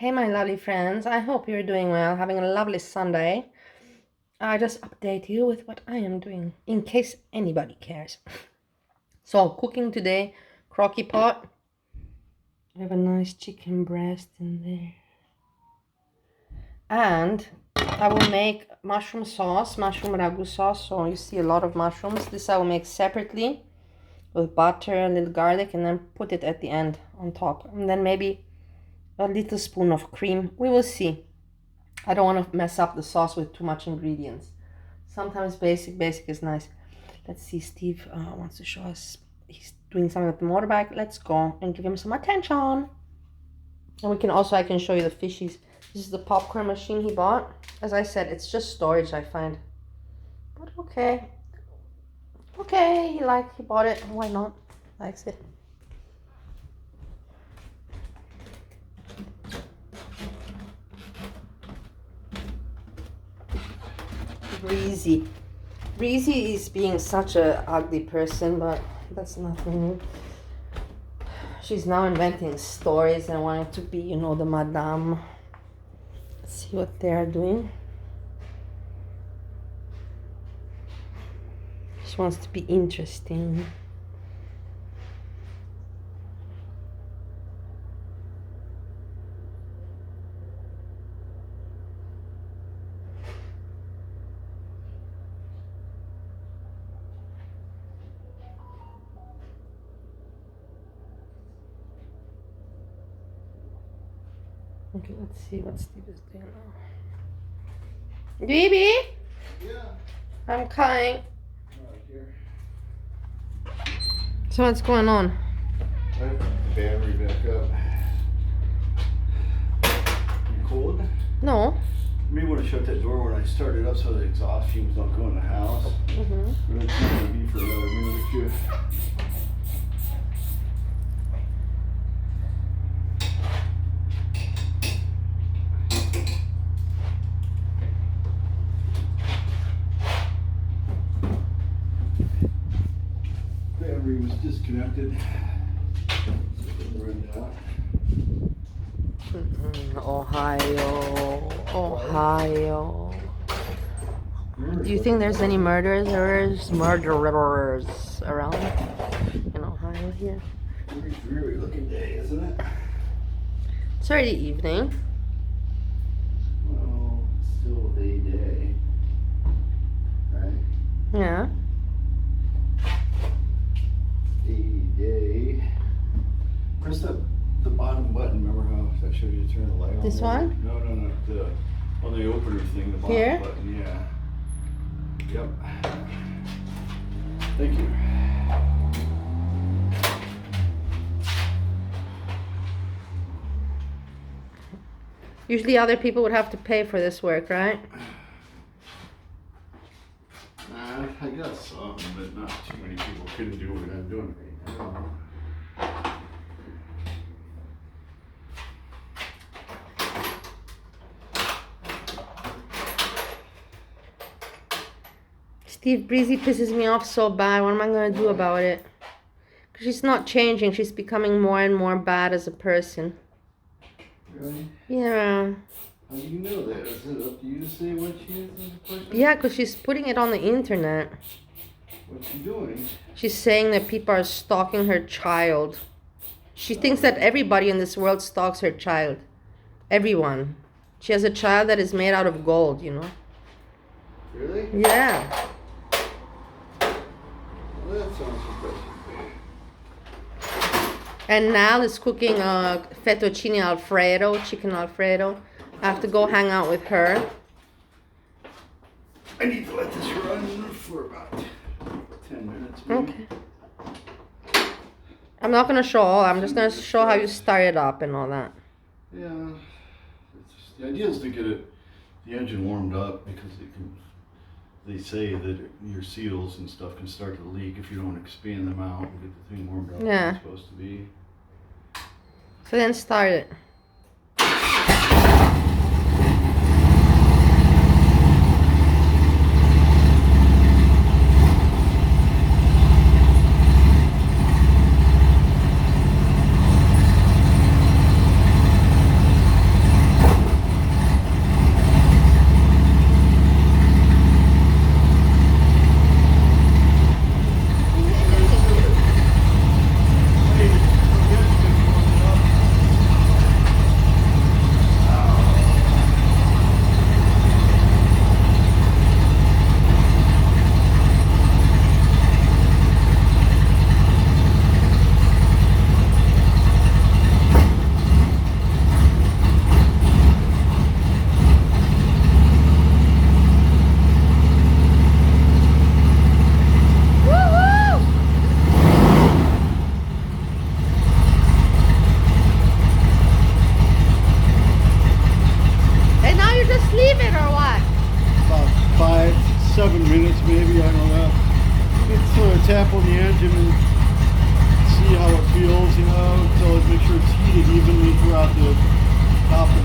Hey my lovely friends, I hope you're doing well, having a lovely Sunday. I just update you with what I am doing, in case anybody cares. So, cooking today, crocky pot. I have a nice chicken breast in there. And I will make mushroom sauce, mushroom ragu sauce. So you see a lot of mushrooms. This I will make separately with butter, a little garlic, and then put it at the end on top. And then maybe a little spoon of cream. We will see. I don't want to mess up the sauce with too much ingredients. Sometimes basic is nice. Let's see, Steve wants to show us. He's doing something with the motorbike. Let's go and give him some attention. And I can show you the fishies. This is the popcorn machine he bought. As I said, it's just storage, I find. But okay. Okay, he bought it. Why not? Likes it. Breezy. Breezy is being such a ugly person, but that's nothing new. She's now inventing stories and wanting to be, the madame. Let's see what they're doing. She wants to be interesting. Okay, let's see what Steve is doing now. Baby? Yeah. I'm coming. Right here. So what's going on? I have the battery back up. You cold? No. You may want to shut that door when I start it up so the exhaust fumes don't go in the house. Mm-hmm. We're going to be for another minute or two. Battery was disconnected. Run out. Ohio. Do you think there's any murderers around in Ohio here? Very dreary looking day, isn't it? It's already evening. Well, it's still a day. Right? Yeah. Day. Press the bottom button. Remember how I showed you to turn the light on? This there? one? No. On the opener thing, the bottom Here? button. Yeah. Yep. Thank you. Usually other people would have to pay for this work, right? I got some, but not too many people couldn't do what I'm doing right now. Steve, Breezy pisses me off so bad. What am I going to do about it? Because she's not changing. She's becoming more and more bad as a person. Really? Yeah. How do you know that? Is it up to you to say what she is as a person? Yeah, because she's putting it on the internet. What's she doing? She's saying that people are stalking her child. She thinks that everybody in this world stalks her child. Everyone. She has a child that is made out of gold, Really? Yeah. Well, that sounds impressive. And Nal is cooking a fettuccine alfredo, chicken alfredo. I have to go hang out with her. I need to let this run for about 10 minutes. Maybe. Okay. I'm not going to show all. I'm just going to show how you start it up and all that. Yeah. The idea is to get the engine warmed up because they say that your seals and stuff can start to leak if you don't expand them out and get the thing warmed up Yeah. like it's supposed to be. So then start it. just leave it or what? About 5-7 minutes maybe, I don't know. Just sort of tap on the engine and see how it feels, you know, so make sure it's heated evenly throughout the top and